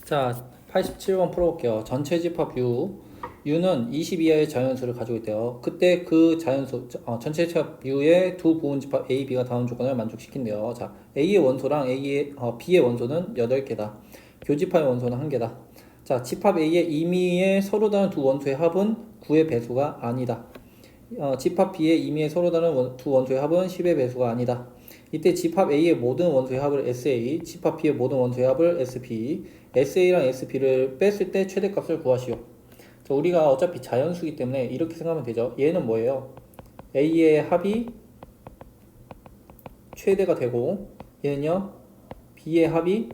자, 87번 풀어볼게요. 전체 집합 U. U는 20 이하의 자연수를 가지고 있대요. 그때 그 자연수, 전체 집합 U의 두 부분 집합 A, B가 다음 조건을 만족시킨대요. 자, A의 원소랑 B의 원소는 8개다. 교집합의 원소는 1개다. 자, 집합 A의 임의의 서로 다른 두 원소의 합은 9의 배수가 아니다. 집합 B의 임의의 서로 다른 두 원소의 합은 10의 배수가 아니다. 이때 집합 A의 모든 원소의 합을 SA, 집합 B의 모든 원소의 합을 SP, SA랑 SP를 뺐을 때 최대값을 구하시오. 자, 우리가 어차피 자연수기 때문에 이렇게 생각하면 되죠. 얘는 뭐예요? A의 합이 최대가 되고 얘는요 B의 합이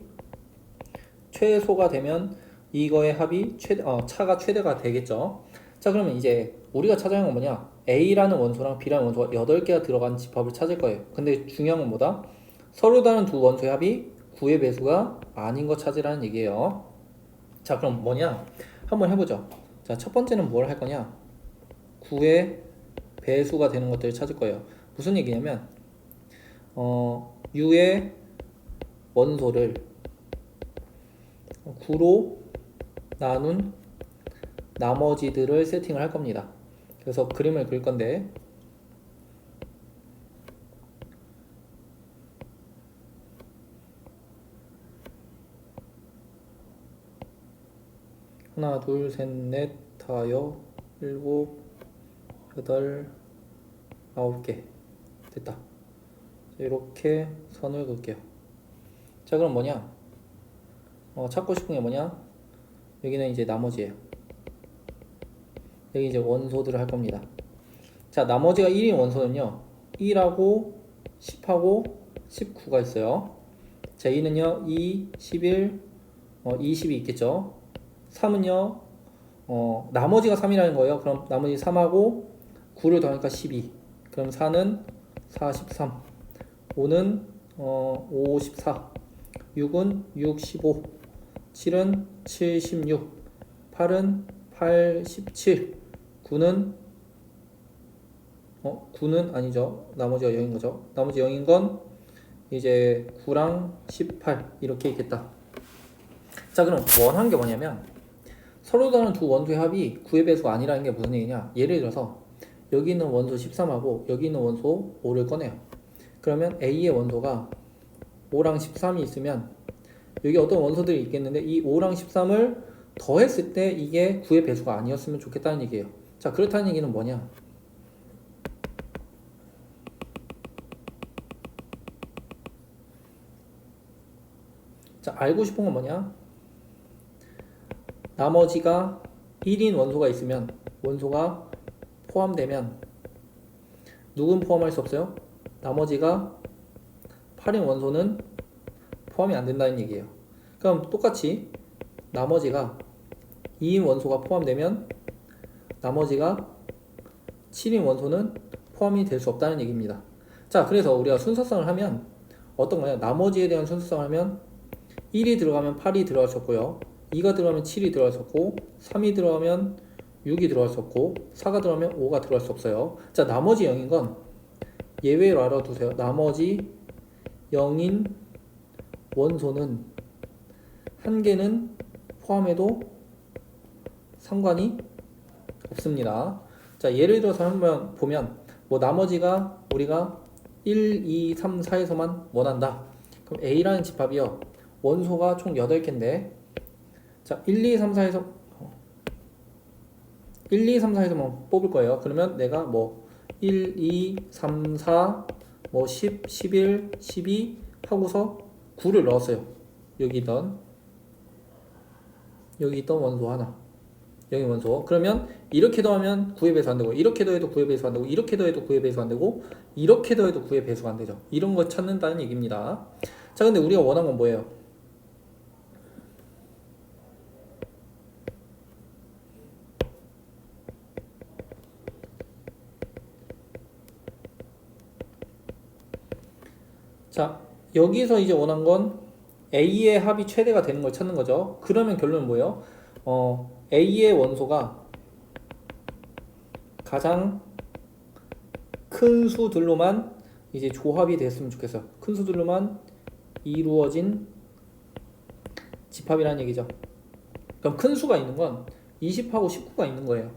최소가 되면 이거의 합이 차가 최대가 되겠죠. 자, 그러면 이제 우리가 찾아야 하는 건 뭐냐? A라는 원소랑 B라는 원소가 8개가 들어간 집합을 찾을 거예요. 근데 중요한 건 뭐다? 서로 다른 두 원소의 합이 9의 배수가 아닌 거 찾으라는 얘기예요. 자, 그럼 뭐냐? 한번 해보죠. 자, 첫 번째는 뭘 할 거냐? 9의 배수가 되는 것들을 찾을 거예요. 무슨 얘기냐면 U의 원소를 9로 나눈 나머지들을 세팅을 할 겁니다. 그래서 그림을 그릴 건데 하나, 둘, 셋, 넷, 다여, 일곱, 여덟, 9개 됐다. 이렇게 선을 그을게요. 자, 그럼 뭐냐? 찾고 싶은 게 뭐냐? 여기는 이제 나머지예요. 여기 이제 원소들을 할 겁니다. 자, 나머지가 1인 원소는요 1하고 10하고 19가 있어요. 자, 2는요 2, 11, 20이 있겠죠. 3은요 나머지가 3이라는 거예요. 그럼 나머지 3하고 9를 더하니까 12. 그럼 4는 43, 5는 54, 6은 65, 7은 76, 8은 87, 9는 9는 아니죠. 나머지가 0인 거죠. 나머지 0인 건 이제 9랑 18 이렇게 있겠다. 자, 그럼 원하는 게 뭐냐면 서로 다른 두 원소의 합이 9의 배수가 아니라는 게 무슨 얘기냐? 예를 들어서 여기 있는 원소 13하고 여기 있는 원소 5를 꺼내요. 그러면 A의 원소가 5랑 13이 있으면 여기 어떤 원소들이 있겠는데 이 5랑 13을 더했을 때 이게 9의 배수가 아니었으면 좋겠다는 얘기예요. 자, 그렇다는 얘기는 뭐냐? 자, 알고 싶은 건 뭐냐? 나머지가 1인 원소가 있으면 원소가 포함되면 누군 포함할 수 없어요? 나머지가 8인 원소는 포함이 안 된다는 얘기예요. 그럼 똑같이 나머지가 2인 원소가 포함되면 나머지가 7인 원소는 포함이 될 수 없다는 얘기입니다. 자, 그래서 우리가 순서성을 하면 어떤 거냐? 나머지에 대한 순서성을 하면 1이 들어가면 8이 들어갈 수 없고요. 2가 들어가면 7이 들어갈 수 없고 3이 들어가면 6이 들어갈 수 없고 4가 들어가면 5가 들어갈 수 없어요. 자, 나머지 0인 건 예외로 알아두세요. 나머지 0인 원소는 한 개는 포함해도 상관이 없습니다. 자, 예를 들어서 한번 보면 뭐 나머지가 우리가 1, 2, 3, 4에서만 원한다. 그럼 A라는 집합이요 원소가 총 8개인데 자, 1, 2, 3, 4에서 1, 2, 3, 4에서만 뽑을 거예요. 그러면 내가 뭐 1, 2, 3, 4, 뭐 10, 11, 12 하고서 9를 넣었어요. 여기 있던 원소 하나 0의 원소. 그러면 이렇게 더하면 9의 배수 안 되고 이렇게 더해도 9의 배수 안 되고 이렇게 더해도 9의 배수 안 되고 이렇게 더해도 9의 배수가 안 되죠. 이런 거 찾는다는 얘기입니다. 자, 근데 우리가 원하는 건 뭐예요? 자, 여기서 이제 원한 건 A의 합이 최대가 되는 걸 찾는 거죠. 그러면 결론은 뭐예요? A의 원소가 가장 큰 수들로만 이제 조합이 됐으면 좋겠어요. 큰 수들로만 이루어진 집합이라는 얘기죠. 그럼 큰 수가 있는 건 20하고 19가 있는 거예요.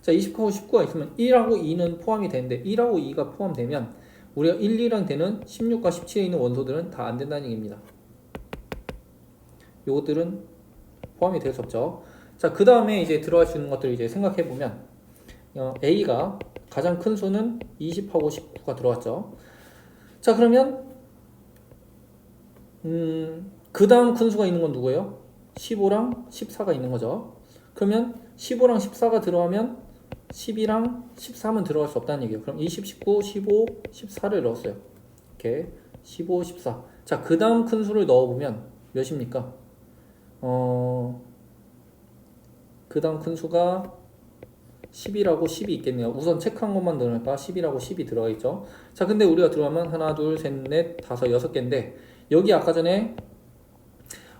자, 20하고 19가 있으면 1하고 2는 포함이 되는데 1하고 2가 포함되면 우리가 1, 2랑 되는 16과 17에 있는 원소들은 다 안 된다는 얘기입니다. 요것들은 포함이 될 수 없죠. 자, 그 다음에 이제 들어갈 수 있는 것들을 이제 생각해 보면 A가 가장 큰 수는 20하고 19가 들어왔죠. 자, 그러면 그 다음 큰 수가 있는 건 누구예요? 15랑 14가 있는 거죠. 그러면 15랑 14가 들어가면 12랑 13은 들어갈 수 없다는 얘기예요. 그럼 20, 19, 15, 14를 넣었어요. 이렇게 15, 14. 자, 그 다음 큰 수를 넣어보면 몇입니까? 그 다음 큰 수가 10이라고 10이 있겠네요. 우선 체크한 것만 넣으니까 10이라고 10이 들어가 있죠. 자, 근데 우리가 들어가면 하나, 둘, 셋, 넷, 다섯, 6개인데 여기 아까 전에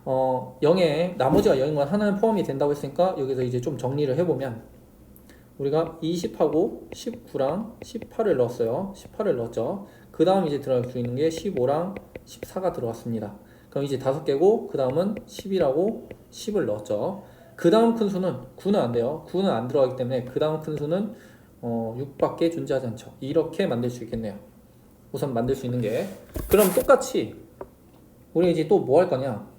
0에 나머지가 0인 건 하나는 포함이 된다고 했으니까 여기서 이제 좀 정리를 해보면 우리가 20하고 19랑 18을 넣었어요. 18을 넣었죠. 그 다음 이제 들어갈 수 있는 게 15랑 14가 들어왔습니다. 그럼 이제 5개고 그 다음은 10이라고 10을 넣었죠. 그 다음 큰 수는 9는 안 돼요. 9는 안 들어가기 때문에 그 다음 큰 수는 6밖에 존재하지 않죠. 이렇게 만들 수 있겠네요. 우선 만들 수 있는 게 그럼 똑같이 우리 이제 또 뭐 할 거냐?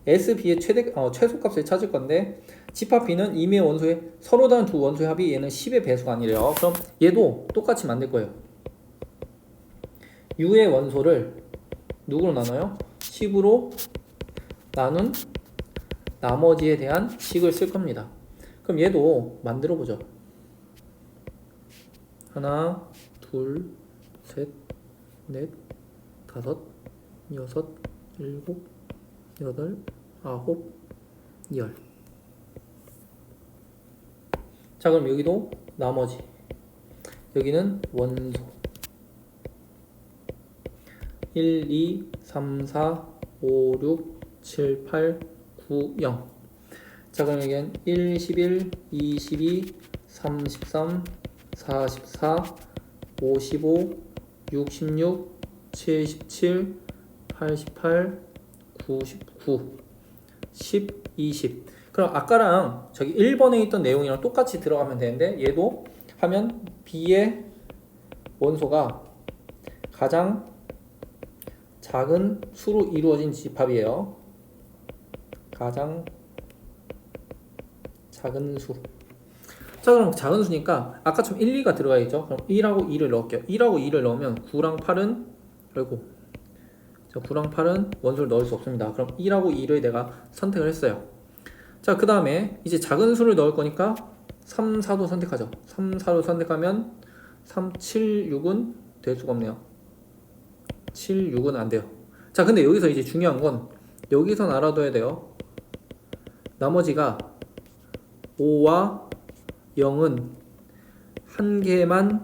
SB의 최소값을 찾을 건데 집합 B는 이미의 원소의 서로 다른 두 원소의 합이 얘는 10의 배수가 아니래요. 그럼 얘도 똑같이 만들 거예요. U의 원소를 누구로 나눠요? 10으로 나눈 나머지에 대한 식을 쓸 겁니다. 그럼 얘도 만들어 보죠. 하나, 둘, 셋, 넷, 다섯, 여섯, 일곱, 여덟, 아홉, 열. 자, 그럼 여기도 나머지. 여기는 원소. 1, 2, 3, 4, 5, 6, 7, 8, 9, 0. 자, 그럼 여기는 1, 11, 22, 33, 44, 55, 66, 77, 88, 99, 10, 20. 그럼 아까랑 저기 1번에 있던 내용이랑 똑같이 들어가면 되는데 얘도 하면 B의 원소가 가장 작은 수로 이루어진 집합이에요. 가장 작은 수. 자, 그럼 작은 수니까 아까처럼 1, 2가 들어가야죠. 그럼 1하고 2를 넣을게요. 1하고 2를 넣으면 9랑 8은 아이고 9랑 8은 원소를 넣을 수 없습니다. 그럼 1하고 2를 내가 선택을 했어요. 자, 그 다음에 이제 작은 수를 넣을 거니까 3, 4도 선택하죠. 3, 4도 선택하면 3, 7, 6은 될 수가 없네요. 7, 6은 안 돼요. 자, 근데 여기서 이제 중요한 건 여기선 알아둬야 돼요. 나머지가 5와 0은 한 개만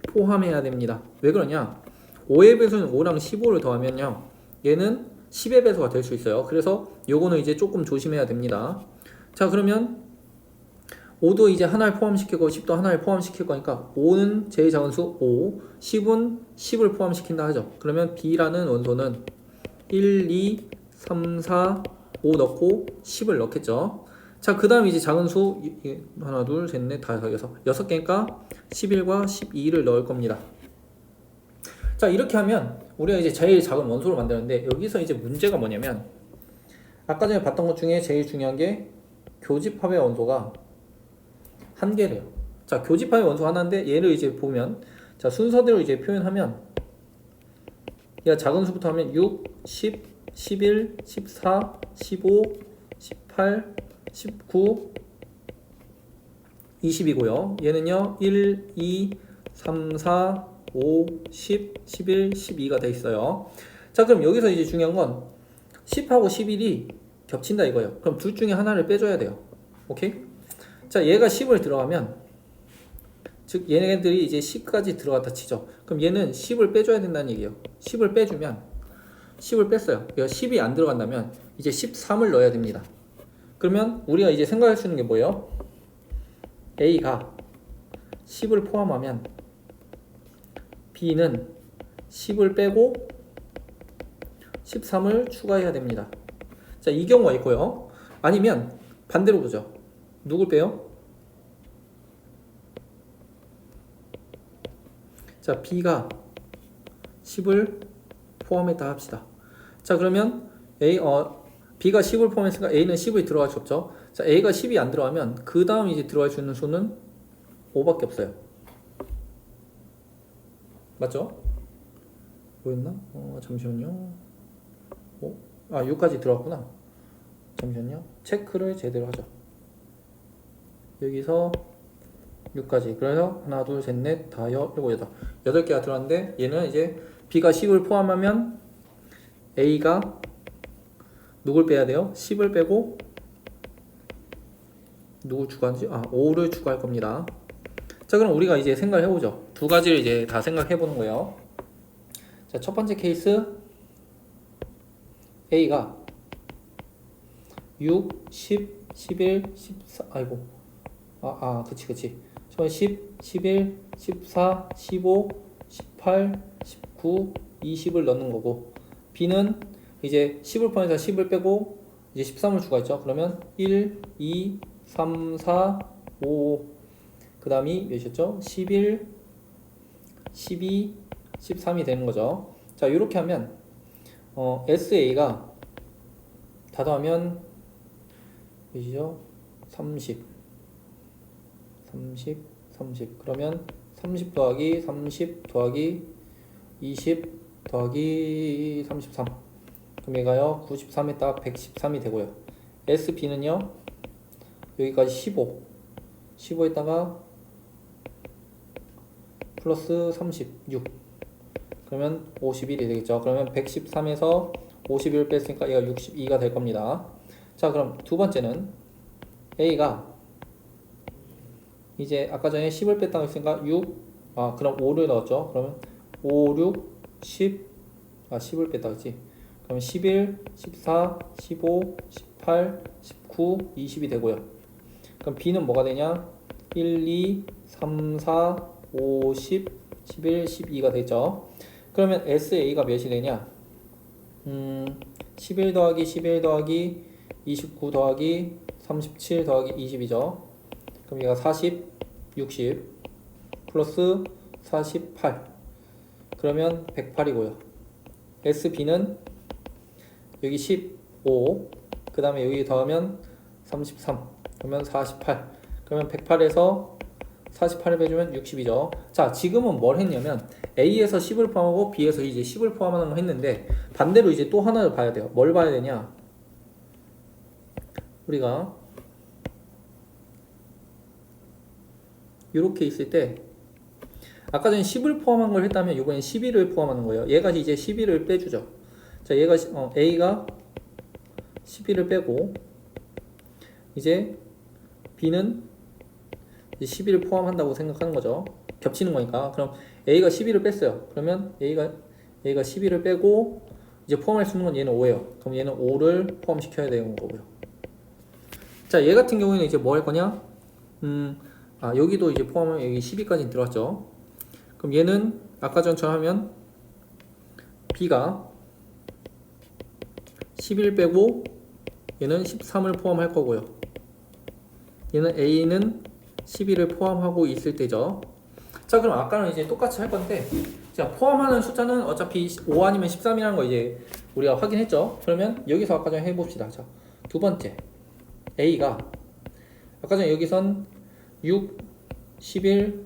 포함해야 됩니다. 왜 그러냐? 5의 배수는 5랑 15를 더하면요 얘는 10의 배수가 될 수 있어요. 그래서 요거는 이제 조금 조심해야 됩니다. 자, 그러면 5도 이제 하나를 포함시키고 10도 하나를 포함시킬 거니까 5는 제일 작은 수 5, 10은 10을 포함시킨다 하죠. 그러면 B라는 원소는 1, 2, 3, 4, 5 넣고 10을 넣겠죠. 자, 그 다음 이제 작은 수 하나, 둘, 셋, 넷, 다섯, 여섯 6개니까 11과 12를 넣을 겁니다. 자, 이렇게 하면 우리가 이제 제일 작은 원소를 만드는데 여기서 이제 문제가 뭐냐면 아까 전에 봤던 것 중에 제일 중요한 게 교집합의 원소가 한 개래요. 자, 교집합의 원소 하나인데 얘를 이제 보면 자, 순서대로 이제 표현하면 얘가 작은 수부터 하면 6, 10, 11, 14, 15, 18, 19, 20이고요. 얘는요 1, 2, 3, 4, 5, 10, 11, 12가 돼 있어요. 자, 그럼 여기서 이제 중요한 건 10하고 11이 겹친다 이거예요. 그럼 둘 중에 하나를 빼줘야 돼요. 오케이? 자, 얘가 10을 들어가면 즉 얘네들이 이제 10까지 들어갔다 치죠. 그럼 얘는 10을 빼줘야 된다는 얘기예요. 10을 빼주면 10을 뺐어요. 얘가 10이 안 들어간다면 이제 13을 넣어야 됩니다. 그러면 우리가 이제 생각할 수 있는 게 뭐예요? A가 10을 포함하면 B는 10을 빼고 13을 추가해야 됩니다. 자, 이 경우가 있고요. 아니면 반대로 보죠. 누굴 빼요? 자, B가 10을 포함했다 합시다. 자, 그러면 B가 10을 포함했으니까 A는 10이 들어갈 수 없죠. 자, A가 10이 안 들어가면 그 다음 이제 들어갈 수 있는 수는 5밖에 없어요. 맞죠? 뭐였나? 잠시만요. 6까지 들어갔구나. 잠시만요. 체크를 제대로 하죠. 여기서 6까지. 그래서 하나, 둘, 셋, 넷, 다섯, 일곱, 여덟. 8개가 들어갔는데 얘는 이제 B가 10을 포함하면 A가 누굴 빼야 돼요? 10을 빼고 누굴 추가하지? 5를 추가할 겁니다. 자, 그럼 우리가 이제 생각을 해보죠. 두 가지를 이제 다 생각해 보는 거예요. 자, 첫 번째 케이스 A가 6, 10, 11, 14, 아이고. 그치. 10, 11, 14, 15, 18, 19, 20을 넣는 거고, B는 이제 10을 포함해서 10을 빼고 이제 13을 추가했죠. 그러면 1, 2, 3, 4, 5, 그 다음이 몇이었죠? 11, 12, 13이 되는 거죠. 자, 이렇게 하면 SA가 다 더하면 몇이죠? 30, 30. 그러면 30 더하기 30 더하기 20 더하기 33. 그럼 얘가요 93에 딱 113이 되고요. SB는요 여기까지 15에다가 플러스 36. 그러면 51이 되겠죠. 그러면 113에서 51을 뺐으니까 얘가 62가 될 겁니다. 자, 그럼 두 번째는 A가 이제 아까 전에 10을 뺐다고 했으니까 6, 그럼 5를 넣었죠. 그러면 5, 6, 10, 10을 뺐다 그랬지. 그러면 11, 14, 15, 18, 19, 20이 되고요. 그럼 B는 뭐가 되냐? 1, 2, 3, 4, 5, 10, 11, 12가 되죠. 그러면 SA가 몇이 되냐? 11 더하기 11 더하기 29 더하기 37 더하기 20이죠. 그럼 얘가 40, 60 플러스 48. 그러면 108이고요. SB는 여기 15, 그 다음에 여기 더하면 33, 그러면 48. 그러면 108에서 48을 빼주면 60이죠. 자, 지금은 뭘 했냐면 A에서 10을 포함하고 B에서 이제 10을 포함하는 거 했는데, 반대로 이제 또 하나를 봐야 돼요. 뭘 봐야 되냐? 우리가 이렇게 있을 때 아까 전에 10을 포함한 걸 했다면 이번엔 11을 포함하는 거예요. 얘가 이제 11을 빼주죠. 자, 얘가 A가 11을 빼고 이제 B는 11을 포함한다고 생각하는 거죠. 겹치는 거니까. 그럼 A가 11을 뺐어요. 그러면 A가 11을 빼고 이제 포함할 수 있는 건 얘는 5예요. 그럼 얘는 5를 포함시켜야 되는 거고요. 자, 얘 같은 경우에는 이제 뭐 할 거냐? 여기도 이제 포함하면 여기 12까지 들어왔죠. 그럼 얘는 아까 전처럼 하면 B가 11 빼고 얘는 13을 포함할 거고요. 얘는 A는 11을 포함하고 있을 때죠. 자, 그럼 아까는 이제 똑같이 할 건데, 자, 포함하는 숫자는 어차피 5 아니면 13이라는 거 이제 우리가 확인했죠. 그러면 여기서 아까 전에 해봅시다. 자, 두 번째 A가 아까 전에 여기선 6, 11,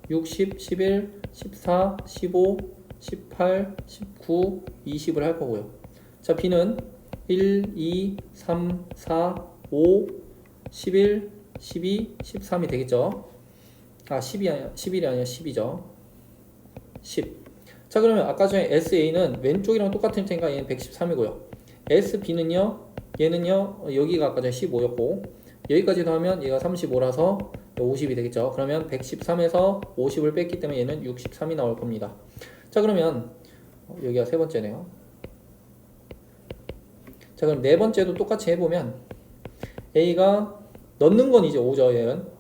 60, 11, 14, 15, 18, 19, 20을 할 거고요. 자, B는 1, 2, 3, 4, 5, 11, 12, 13이 되겠죠. 11이 아니라 10이죠. 10. 자, 그러면 아까 전에 SA는 왼쪽이랑 똑같을 테니까 얘는 113이고요. SB는요, 얘는요, 여기가 아까 전에 15였고, 여기까지 더하면 얘가 35라서 50이 되겠죠. 그러면 113에서 50을 뺐기 때문에 얘는 63이 나올 겁니다. 자, 그러면 여기가 세 번째네요. 자, 그럼 네 번째도 똑같이 해보면 A가 넣는 건 이제 5죠. 얘는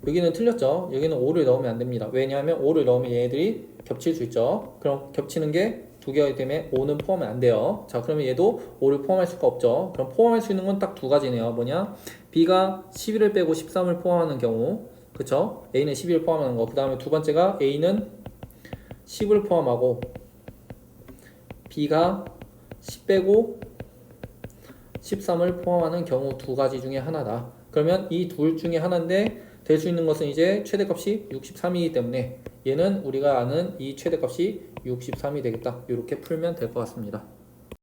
여기는 틀렸죠. 여기는 5를 넣으면 안 됩니다. 왜냐하면 5를 넣으면 얘네들이 겹칠 수 있죠. 그럼 겹치는 게 두 개가 때문에 5는 포함이 안 돼요. 자, 그러면 얘도 5를 포함할 수가 없죠. 그럼 포함할 수 있는 건 딱 두 가지네요. 뭐냐? B가 11을 빼고 13을 포함하는 경우, 그쵸? A는 12를 포함하는 거. 그 다음에 두 번째가 A는 10을 포함하고 B가 10 빼고 13을 포함하는 경우 두 가지 중에 하나다. 그러면 이 둘 중에 하나인데 될 수 있는 것은 이제 최대값이 63이기 때문에 얘는 우리가 아는 이 최대값이 63이 되겠다. 이렇게 풀면 될 것 같습니다.